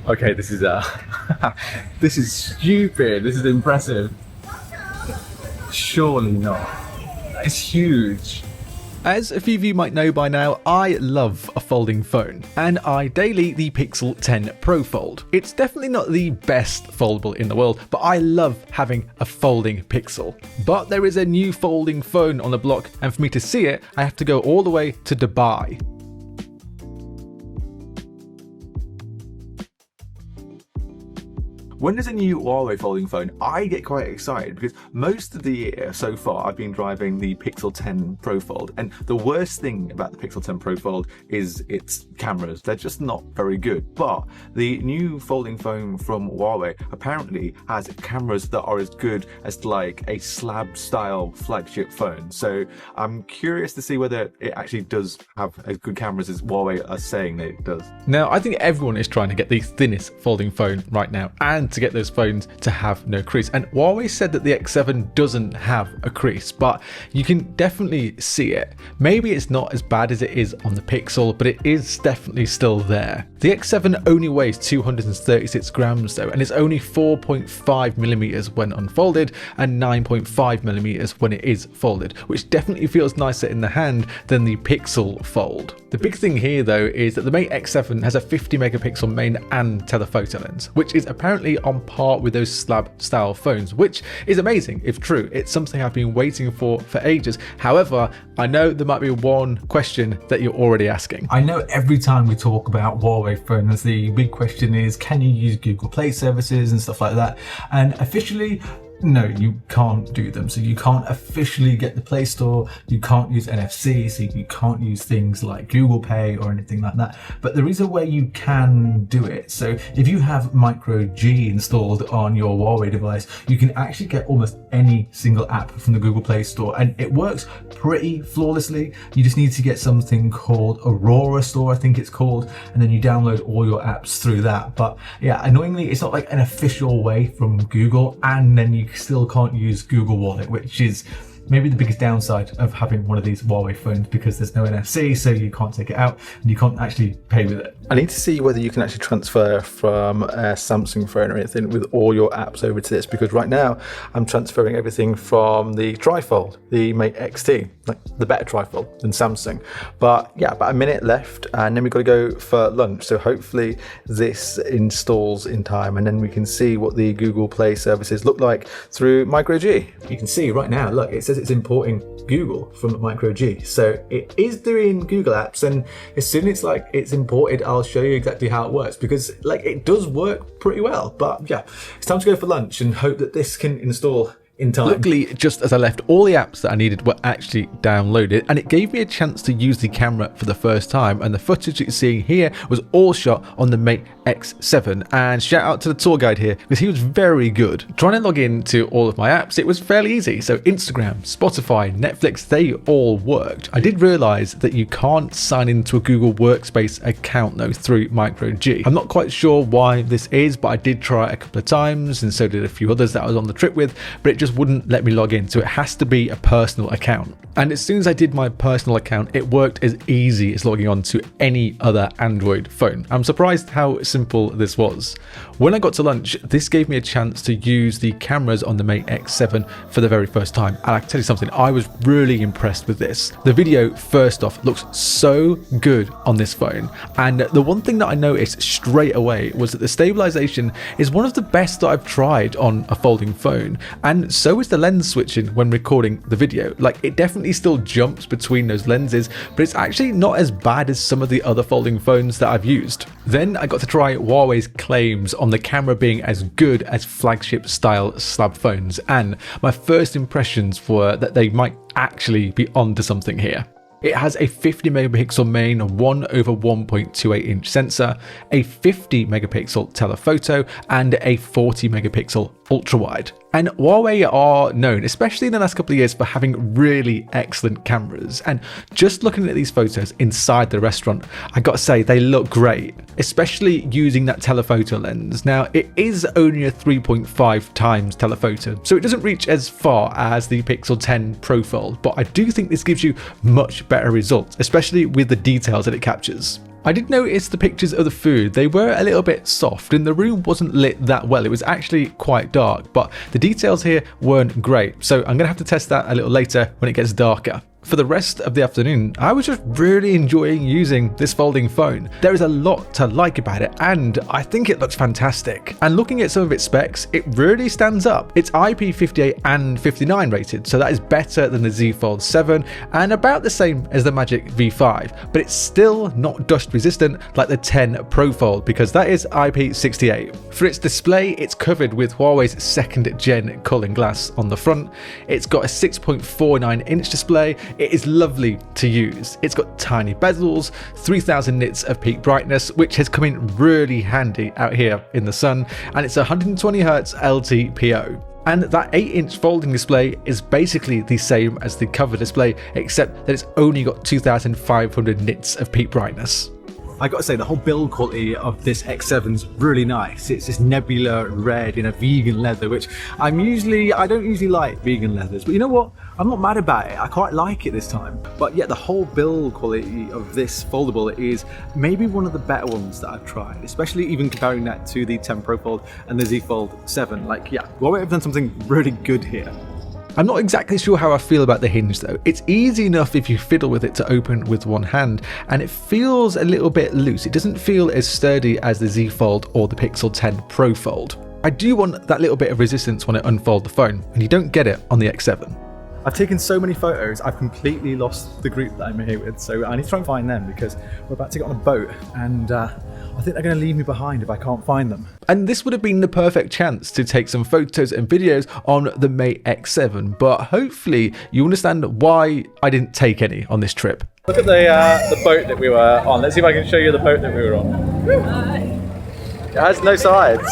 Okay, this is this is stupid. This is impressive. Surely not. It's huge. As a few of you might know by now, I love a folding phone, and I daily the Pixel 10 Pro Fold. It's definitely not the best foldable in the world, but I love having a folding Pixel. But there is a new folding phone on the block, and for me to see it, I have to go all the way to Dubai. When there's a new Huawei folding phone, I get quite excited because most of the year so far I've been driving the Pixel 10 Pro Fold, and the worst thing about the Pixel 10 Pro Fold is its cameras. They're just not very good. But the new folding phone from Huawei apparently has cameras that are as good as like a slab-style flagship phone. So I'm curious to see whether it actually does have as good cameras as Huawei are saying that it does. Now, I think everyone is trying to get the thinnest folding phone right now, and to get those phones to have no crease. And Huawei said that the X7 doesn't have a crease, but you can definitely see it. Maybe it's not as bad as it is on the Pixel, but it is definitely still there. The X7 only weighs 236 grams though, and it's only 4.5 millimeters when unfolded and 9.5 millimeters when it is folded, which definitely feels nicer in the hand than the Pixel Fold. The big thing here though is that the Mate X7 has a 50 megapixel main and telephoto lens, which is apparently on par with those slab-style phones, which is amazing if true. It's something I've been waiting for ages. However, I know there might be one question that you're already asking. I know every time we talk about Huawei phones, the big question is, can you use Google Play services and stuff like that? And officially, no, you can't do them. So you can't officially get the Play Store, you can't use NFC, so you can't use things like Google Pay or anything like that. But there is a way you can do it. So if you have Micro G installed on your Huawei device, you can actually get almost any single app from the Google Play Store, and it works pretty flawlessly. You just need to get something called Aurora Store, I think it's called, and then you download all your apps through that. But yeah, annoyingly, it's not like an official way from Google, and then you still can't use Google Wallet, which is maybe the biggest downside of having one of these Huawei phones, because there's no NFC, so you can't take it out and you can't actually pay with it. I need to see whether you can actually transfer from a Samsung phone or anything with all your apps over to this, because right now I'm transferring everything from the trifold, the Mate XT, like the better trifold than Samsung. But yeah, about a minute left, and then we've got to go for lunch. So hopefully this installs in time, and then we can see what the Google Play services look like through Micro G. You can see right now, look, it says it's importing Google from Micro G. So it is doing Google apps, and as soon as it's imported, I'll show you exactly how it works, because it does work pretty well. But yeah, it's time to go for lunch and hope that this can install in time. Luckily, just as I left, all the apps that I needed were actually downloaded, and it gave me a chance to use the camera for the first time, and the footage that you're seeing here was all shot on the Mate X7. And shout out to the tour guide here, because he was very good. Trying to log into all of my apps, it was fairly easy. So Instagram, Spotify, Netflix, they all worked. I did realize that you can't sign into a Google Workspace account though through Micro G. I'm not quite sure why this is, but I did try it a couple of times, and so did a few others that I was on the trip with, but it just wouldn't let me log in. So it has to be a personal account. And as soon as I did my personal account, it worked as easy as logging on to any other Android phone. I'm surprised how simple this was. When I got to lunch, this gave me a chance to use the cameras on the Mate X7 for the very first time. And I can tell you something, I was really impressed with this. The video, first off, looks so good on this phone. And the one thing that I noticed straight away was that the stabilization is one of the best that I've tried on a folding phone. And so is the lens switching when recording the video. It definitely still jumps between those lenses, but it's actually not as bad as some of the other folding phones that I've used. Then I got to try Huawei's claims on the camera being as good as flagship style slab phones, and my first impressions were that they might actually be onto something here. It has a 50 megapixel main 1/1.28 inch sensor, a 50 megapixel telephoto, and a 40 megapixel ultra wide. And Huawei are known, especially in the last couple of years, for having really excellent cameras. And just looking at these photos inside the restaurant, I gotta say, they look great, especially using that telephoto lens. Now, it is only a 3.5 times telephoto, so it doesn't reach as far as the Pixel 10 Pro Fold, but I do think this gives you much better results, especially with the details that it captures. I did notice the pictures of the food, they were a little bit soft and the room wasn't lit that well. It was actually quite dark, but the details here weren't great. So I'm gonna have to test that a little later when it gets darker. For the rest of the afternoon, I was just really enjoying using this folding phone. There is a lot to like about it, and I think it looks fantastic. And looking at some of its specs, it really stands up. It's IP58 and 59 rated, so that is better than the Z Fold 7 and about the same as the Magic V5, but it's still not dust resistant like the 10 Pro Fold because that is IP68. For its display, it's covered with Huawei's 2nd gen cooling glass on the front. It's got a 6.49 inch display. It is lovely to use. It's got tiny bezels, 3000 nits of peak brightness, which has come in really handy out here in the sun, and it's 120Hz LTPO. And that 8-inch folding display is basically the same as the cover display, except that it's only got 2500 nits of peak brightness. I gotta say, the whole build quality of this X7's really nice. It's this nebula red in a vegan leather, which I don't usually like vegan leathers, but you know what? I'm not mad about it. I quite like it this time. But yeah, the whole build quality of this foldable is maybe one of the better ones that I've tried, especially even comparing that to the 10 Pro Fold and the Z Fold 7. Like, yeah, Huawei have done something really good here. I'm not exactly sure how I feel about the hinge though. It's easy enough if you fiddle with it to open with one hand, and it feels a little bit loose. It doesn't feel as sturdy as the Z Fold or the Pixel 10 Pro Fold. I do want that little bit of resistance when I unfold the phone, and you don't get it on the X7. I've taken so many photos, I've completely lost the group that I'm here with, so I need to try and find them because we're about to get on a boat, and I think they're going to leave me behind if I can't find them. And this would have been the perfect chance to take some photos and videos on the Mate X7, but hopefully you understand why I didn't take any on this trip. Look at the boat that we were on. Let's see if I can show you the boat that we were on. It has no sides.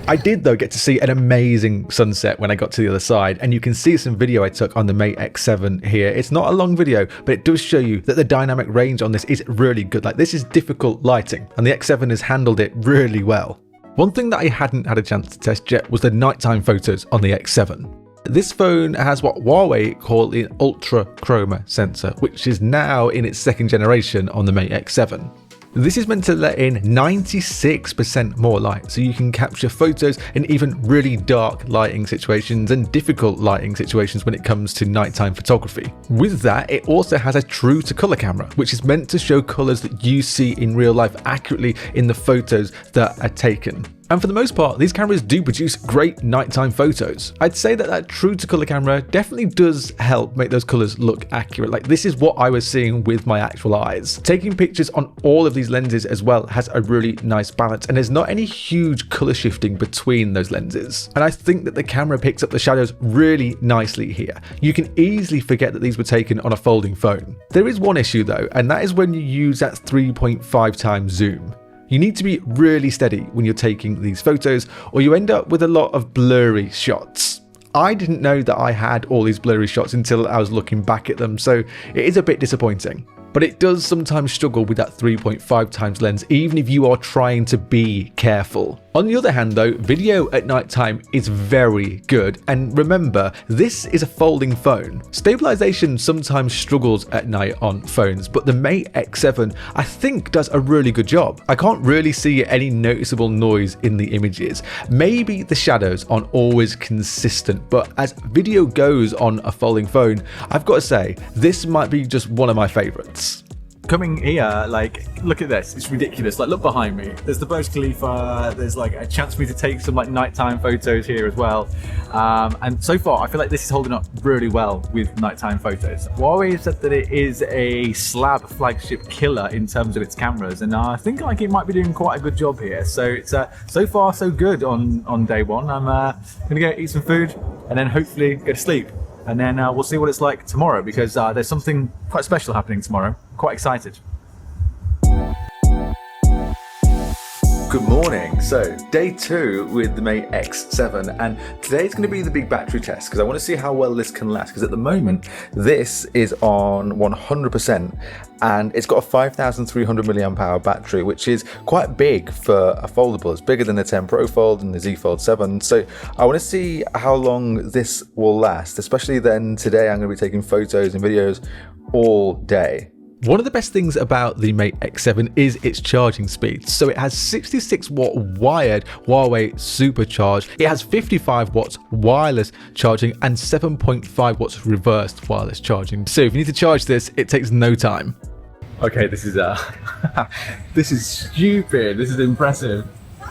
I did though get to see an amazing sunset when I got to the other side, and you can see some video I took on the Mate X7 here. It's not a long video, but it does show you that the dynamic range on this is really good. Like, this is difficult lighting, and the X7 has handled it really well. One thing that I hadn't had a chance to test yet was the nighttime photos on the X7. This phone has what Huawei call an ultra chroma sensor, which is now in its 2nd generation on the Mate X7. This is meant to let in 96% more light, so you can capture photos in even really dark lighting situations and difficult lighting situations when it comes to nighttime photography. With that, it also has a true to color camera, which is meant to show colors that you see in real life accurately in the photos that are taken. And for the most part, these cameras do produce great nighttime photos. I'd say that true to color camera definitely does help make those colors look accurate. Like, this is what I was seeing with my actual eyes. Taking pictures on all of these lenses as well has a really nice balance, and there's not any huge color shifting between those lenses. And I think that the camera picks up the shadows really nicely here. You can easily forget that these were taken on a folding phone. There is one issue though, and that is when you use that 3.5 times zoom. You need to be really steady when you're taking these photos, or you end up with a lot of blurry shots. I didn't know that I had all these blurry shots until I was looking back at them, so it is a bit disappointing. But it does sometimes struggle with that 3.5 times lens, even if you are trying to be careful. On the other hand though, video at nighttime is very good, and remember, this is a folding phone. Stabilization sometimes struggles at night on phones, but the Mate X7 I think does a really good job. I can't really see any noticeable noise in the images. Maybe the shadows aren't always consistent, but as video goes on a folding phone, I've got to say, this might be just one of my favorites. Coming here, like, look at this, it's ridiculous. Like, look behind me, there's the Burj Khalifa, there's like a chance for me to take some like nighttime photos here as well. And so far I feel like this is holding up really well with nighttime photos. Huawei said that it is a slab flagship killer in terms of its cameras, and I think like it might be doing quite a good job here. So it's so far so good on day one. I'm gonna go eat some food and then hopefully go to sleep. And then we'll see what it's like tomorrow, because there's something quite special happening tomorrow. Quite excited. Good morning. So day 2 with the Mate X7, and today's going to be the big battery test because I want to see how well this can last, because at the moment this is on 100% and it's got a 5300 milliamp hour battery, which is quite big for a foldable. It's bigger than the 10 Pro Fold and the Z Fold 7. So I want to see how long this will last, especially then today I'm going to be taking photos and videos all day. One of the best things about the Mate X7 is its charging speed. So it has 66 watt wired HUAWEI supercharge. It has 55 watts wireless charging and 7.5 watts reversed wireless charging. So if you need to charge this, it takes no time. Okay, this is this is stupid. This is impressive.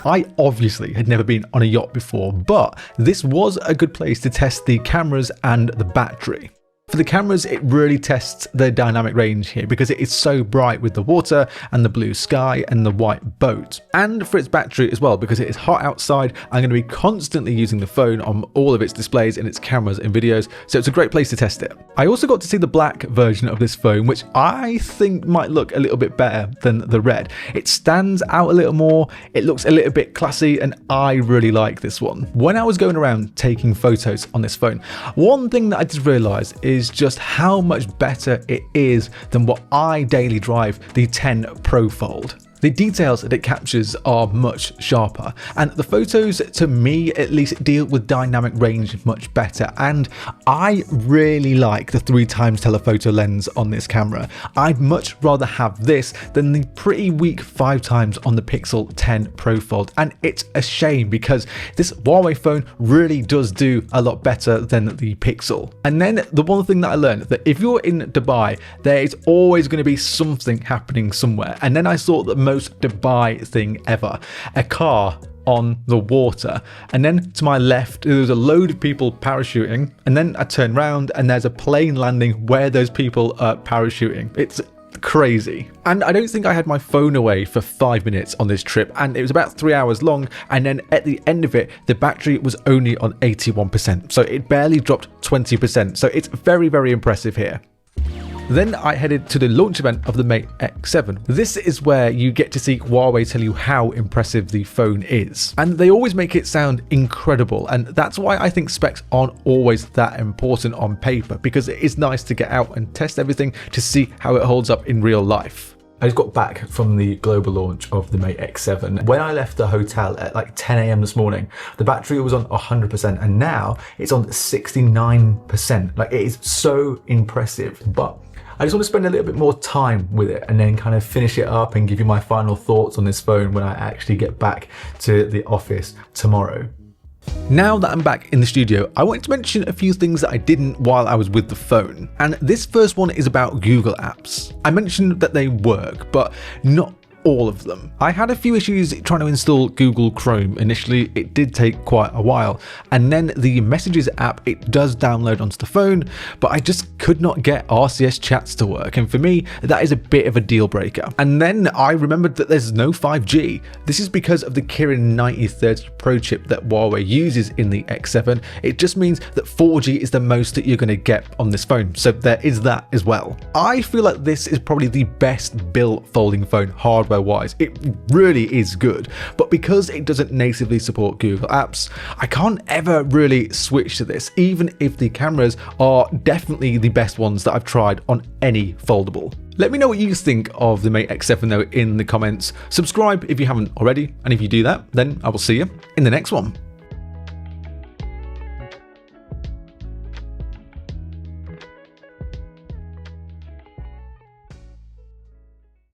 I obviously had never been on a yacht before, but this was a good place to test the cameras and the battery. For the cameras, it really tests the dynamic range here because it is so bright with the water and the blue sky and the white boat. And for its battery as well, because it is hot outside, I'm going to be constantly using the phone on all of its displays in its cameras and videos, so it's a great place to test it. I also got to see the black version of this phone, which I think might look a little bit better than the red. It stands out a little more, it looks a little bit classy, and I really like this one. When I was going around taking photos on this phone, one thing that I did realise is just how much better it is than what I daily drive, the 10 Pro Fold. The details that it captures are much sharper, and the photos, to me at least, deal with dynamic range much better, and I really like the 3x telephoto lens on this camera. I'd much rather have this than the pretty weak 5x on the Pixel 10 Pro Fold, and it's a shame because this HUAWEI phone really does do a lot better than the Pixel. And then the one thing that I learned, that if you're in Dubai, there is always going to be something happening somewhere, and then I saw that most Dubai thing ever, a car on the water, and then to my left there was a load of people parachuting, and then I turn around and there's a plane landing where those people are parachuting. It's crazy. And I don't think I had my phone away for 5 minutes on this trip, and it was about 3 hours long, and then at the end of it the battery was only on 81%, so it barely dropped 20%, so it's very, very impressive here. Then I headed to the launch event of the Mate X7. This is where you get to see HUAWEI tell you how impressive the phone is. And they always make it sound incredible, and that's why I think specs aren't always that important on paper, because it is nice to get out and test everything to see how it holds up in real life. I just got back from the global launch of the Mate X7. When I left the hotel at like 10 AM this morning, the battery was on 100%, and now it's on 69%. Like, it is so impressive, but I just want to spend a little bit more time with it and then kind of finish it up and give you my final thoughts on this phone when I actually get back to the office tomorrow. Now that I'm back in the studio, I wanted to mention a few things that I didn't while I was with the phone. And this first one is about Google apps. I mentioned that they work, but not all of them. I had a few issues trying to install Google Chrome. Initially, it did take quite a while, and then the Messages app, it does download onto the phone, but I just could not get RCS chats to work, and for me, that is a bit of a deal breaker. And then I remembered that there's no 5G. This is because of the Kirin 9030 Pro chip that HUAWEI uses in the X7. It just means that 4G is the most that you're going to get on this phone, so there is that as well. I feel like this is probably the best built folding phone hardware wise. It really is good, but because it doesn't natively support Google apps, I can't ever really switch to this, even if the cameras are definitely the best ones that I've tried on any foldable. Let me know what you think of the Mate X7 though in the comments. Subscribe if you haven't already, and if you do that, then I will see you in the next one.